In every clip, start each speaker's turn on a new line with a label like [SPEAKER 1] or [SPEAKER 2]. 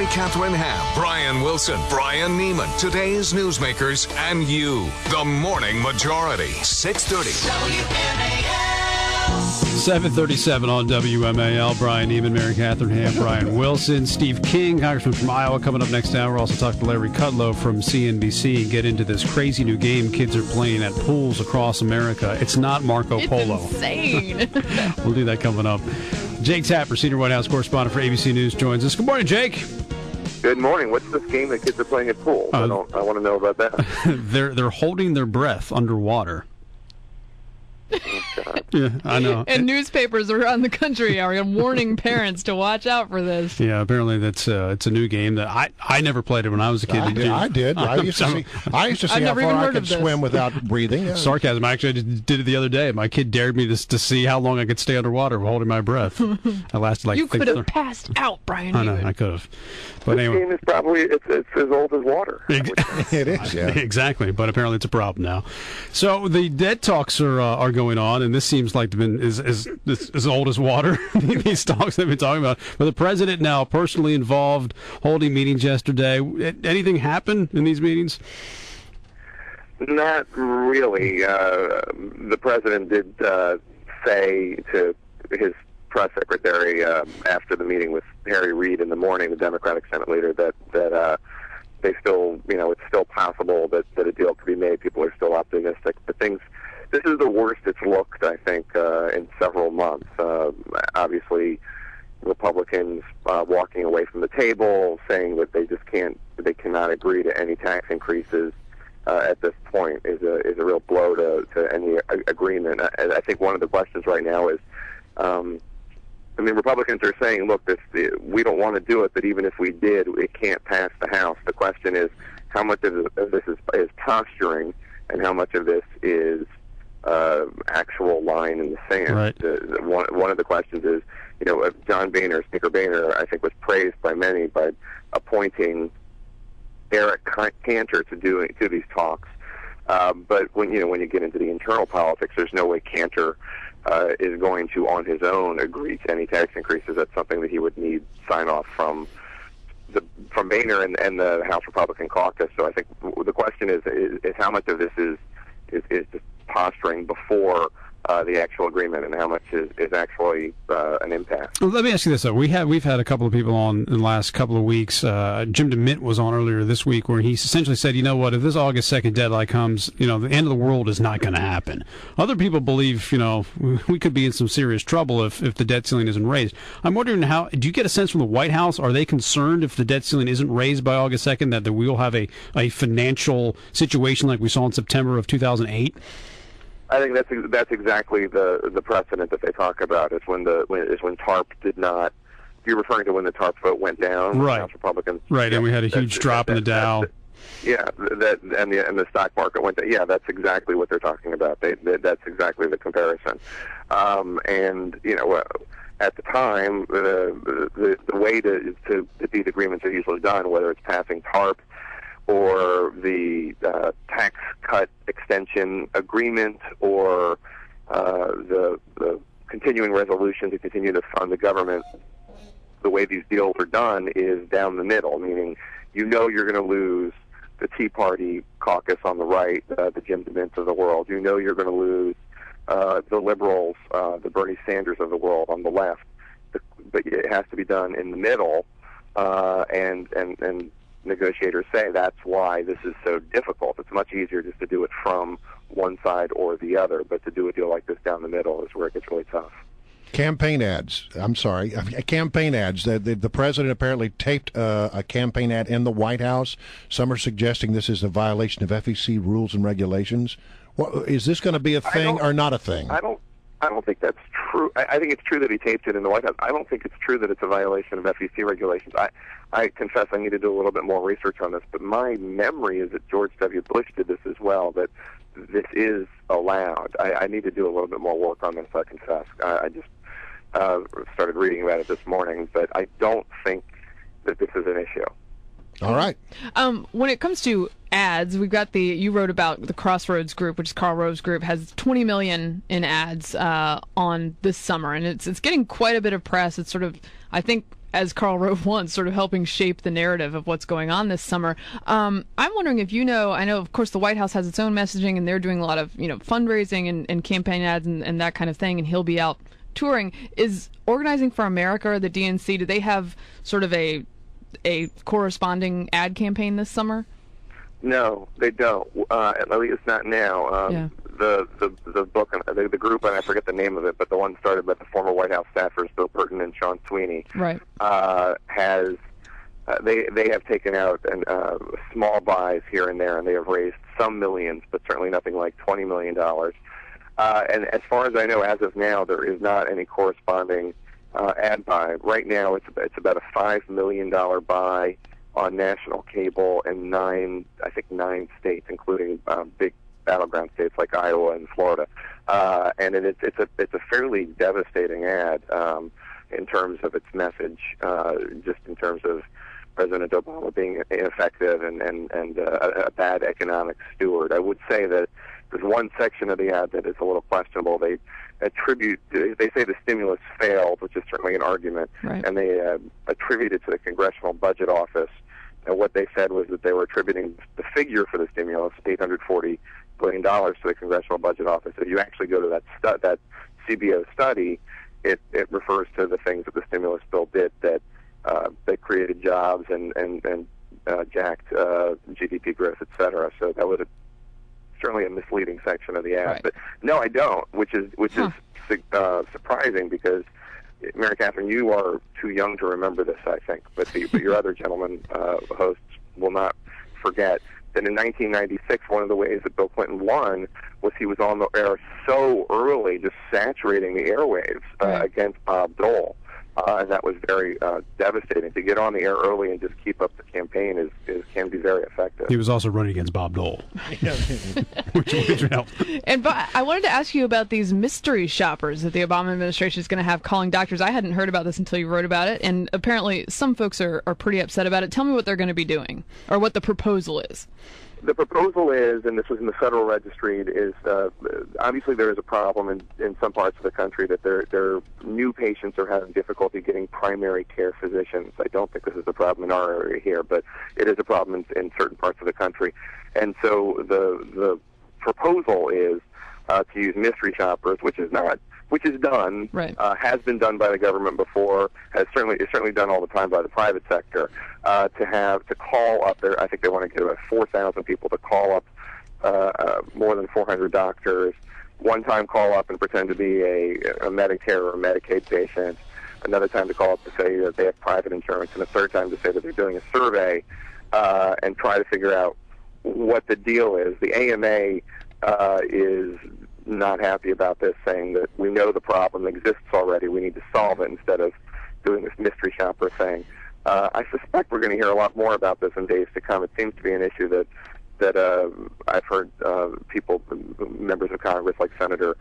[SPEAKER 1] Catherine Ham, Brian Wilson, Brian Neiman, today's newsmakers, and you. The Morning Majority, 630. WMAL.
[SPEAKER 2] 7:37 on WMAL. Brian Neiman, Mary Catherine Ham, Brian Wilson, Steve King, Congressman from Iowa, coming up next hour. We'll also talk to Larry Kudlow from CNBC and get into this crazy new game kids are playing at pools across America. It's not Marco Polo.
[SPEAKER 3] It's insane.
[SPEAKER 2] We'll do that coming up. Jake Tapper, senior White House correspondent for ABC News, joins us. Good morning, Jake.
[SPEAKER 4] Good morning. What's this game that kids are playing at pool? I want to know about that.
[SPEAKER 2] They're holding their breath underwater. Yeah, I know.
[SPEAKER 3] And newspapers around the country are warning parents to watch out for this.
[SPEAKER 2] Yeah, apparently it's a new game that I never played it when I was a kid.
[SPEAKER 5] I did. I used to see how far I could swim without breathing. Yeah.
[SPEAKER 2] Sarcasm. Actually, I just did it the other day. My kid dared me to see how long I could stay underwater while holding my breath. I lasted like...
[SPEAKER 3] You could have passed out, Brian.
[SPEAKER 2] I know, I could have. But
[SPEAKER 4] this
[SPEAKER 2] anyway,
[SPEAKER 4] game is probably it's as old as water.
[SPEAKER 5] It is, yeah.
[SPEAKER 2] Exactly, but apparently it's a problem now. So the debt talks are going on, and this seems like is as old as water. These talks they've been talking about. But the president now personally involved, holding meetings yesterday. Anything happen in these meetings?
[SPEAKER 4] Not really. The president did say to his press secretary after the meeting with Harry Reid in the morning, the Democratic Senate leader, that they still, it's still possible that a deal could be made. People are still optimistic, but this is the worst it's looked, I think, in several months. Obviously, Republicans walking away from the table, saying that they cannot agree to any tax increases at this point is a real blow to any agreement. I think one of the questions right now is, Republicans are saying, look, we don't want to do it, but even if we did, it can't pass the House. The question is, how much of this is posturing, and how much of this is actual line in the sand?
[SPEAKER 2] Right.
[SPEAKER 4] One of the questions is, John Boehner, Speaker Boehner, I think was praised by many by appointing Eric Cantor to these talks. But when you get into the internal politics, there's no way Cantor is going to, on his own, agree to any tax increases. That's something that he would need sign off from Boehner and the House Republican caucus. So I think the question is how much of this is just posturing before the actual agreement, and how much is actually an impasse.
[SPEAKER 2] Well, let me ask you this, though. We've had a couple of people on in the last couple of weeks. Jim DeMint was on earlier this week, where he essentially said, you know what, if this August 2nd deadline comes, the end of the world is not going to happen. Other people believe, we could be in some serious trouble if the debt ceiling isn't raised. I'm wondering, do you get a sense from the White House, are they concerned if the debt ceiling isn't raised by August 2nd that we will have a financial situation like we saw in September of 2008?
[SPEAKER 4] I think that's exactly the precedent that they talk about. Is when TARP did not. You're referring to when the TARP vote went down,
[SPEAKER 2] right?
[SPEAKER 4] House Republicans,
[SPEAKER 2] right, and we had a huge drop in the Dow.
[SPEAKER 4] Yeah, and the stock market went down. Yeah, that's exactly what they're talking about. That's exactly the comparison. And at the time, the way that these agreements are usually done, whether it's passing TARP or the tax cut extension agreement, or the continuing resolution to continue to fund the government, the way these deals are done is down the middle, meaning you're going to lose the Tea Party caucus on the right, the Jim DeMint of the world. You're going to lose the liberals, the Bernie Sanders of the world on the left. But it has to be done in the middle, and negotiators say that's why this is so difficult. It's much easier just to do it from one side or the other, but to do a deal like this down the middle is where it gets really tough.
[SPEAKER 5] Campaign ads. Campaign ads. The president apparently taped a campaign ad in the White House. Some are suggesting this is a violation of FEC rules and regulations. Is this going to be a thing or not a thing?
[SPEAKER 4] I don't think that's true. I think it's true that he taped it in the White House. I don't think it's true that it's a violation of FEC regulations. I confess I need to do a little bit more research on this, but my memory is that George W. Bush did this as well, that this is allowed. I need to do a little bit more work on this, I confess. I just started reading about it this morning, but I don't think that this is an issue.
[SPEAKER 5] All right.
[SPEAKER 3] When it comes to ads, we've got you wrote about the Crossroads Group, which is Karl Rove's group, has 20 million in ads on this summer, and it's getting quite a bit of press. It's sort of, I think, as Karl Rove once, sort of helping shape the narrative of what's going on this summer. I'm wondering if I know, of course, the White House has its own messaging, and they're doing a lot of, fundraising and campaign ads and that kind of thing, and he'll be out touring. Is Organizing for America or the DNC, do they have sort of a corresponding ad campaign this summer?
[SPEAKER 4] No, they don't. At least not now. The book, the group, and I forget the name of it, but the one started by the former White House staffers Bill Burton and Sean Sweeney,
[SPEAKER 3] right?
[SPEAKER 4] Has they have taken out small buys here and there, and they have raised some millions, but certainly nothing like $20 million. And as far as I know, as of now, there is not any corresponding ad buy. Right now, it's about a $5 million buy on national cable in 9 states, including big battleground states like Iowa and Florida, and it's a fairly devastating ad in terms of its message, just in terms of President Obama being ineffective and a bad economic steward. I would say that there's one section of the ad that is a little questionable. They say the stimulus failed, which is certainly an argument,
[SPEAKER 3] right.
[SPEAKER 4] And they attribute it to the Congressional Budget Office. And what they said was that they were attributing the figure for the stimulus, $840 billion, to the Congressional Budget Office. If you actually go to that CBO study, it refers to the things that the stimulus bill did that created jobs and jacked GDP growth, et cetera. So that was certainly a misleading section of the ad.
[SPEAKER 3] Right.
[SPEAKER 4] But no, I don't, which is surprising because, Mary Catherine, you are too young to remember this, I think, but your other gentlemen hosts will not forget that in 1996, one of the ways that Bill Clinton won was he was on the air so early, just saturating the airwaves against Bob Dole. And that was very devastating. To get on the air early and just keep up the campaign can be very effective.
[SPEAKER 2] He was also running against Bob Dole, which helped.
[SPEAKER 3] And I wanted to ask you about these mystery shoppers that the Obama administration is going to have calling doctors. I hadn't heard about this until you wrote about it, and apparently some folks are pretty upset about it. Tell me what they're going to be doing, or what the proposal is.
[SPEAKER 4] The proposal is, and this was in the Federal Registry, is obviously there is a problem in some parts of the country that their new patients are having difficulty getting primary care physicians. I don't think this is a problem in our area here, but it is a problem in certain parts of the country. And so the proposal is to use mystery shoppers, which is done,
[SPEAKER 3] right.
[SPEAKER 4] Has been done by the government before, is certainly done all the time by the private sector, to call up there. I think they want to get about 4,000 people to call up more than 400 doctors, one time call up and pretend to be a Medicare or a Medicaid patient, another time to call up to say that they have private insurance, and a third time to say that they're doing a survey and try to figure out what the deal is. The AMA is not happy about this, saying that we know the problem exists already, we need to solve it instead of doing this mystery shopper thing. I suspect we're going to hear a lot more about this in days to come. It seems to be an issue that I've heard members of Congress like Senator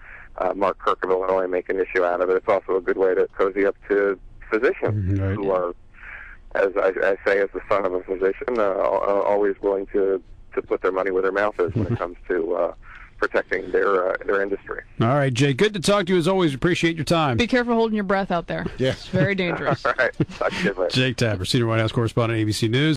[SPEAKER 4] Mark Kirk of Illinois make an issue out of it. It's also a good way to cozy up to physicians who are, as I say, as the son of a physician, always willing to put their money where their mouth is when it comes to protecting their industry.
[SPEAKER 2] All right, Jay, good to talk to you as always. Appreciate your time.
[SPEAKER 3] Be careful holding your breath out there.
[SPEAKER 5] Yeah.
[SPEAKER 3] It's very dangerous.
[SPEAKER 4] All right. Talk to you later.
[SPEAKER 2] Jake Tapper, Senior White House Correspondent, ABC News.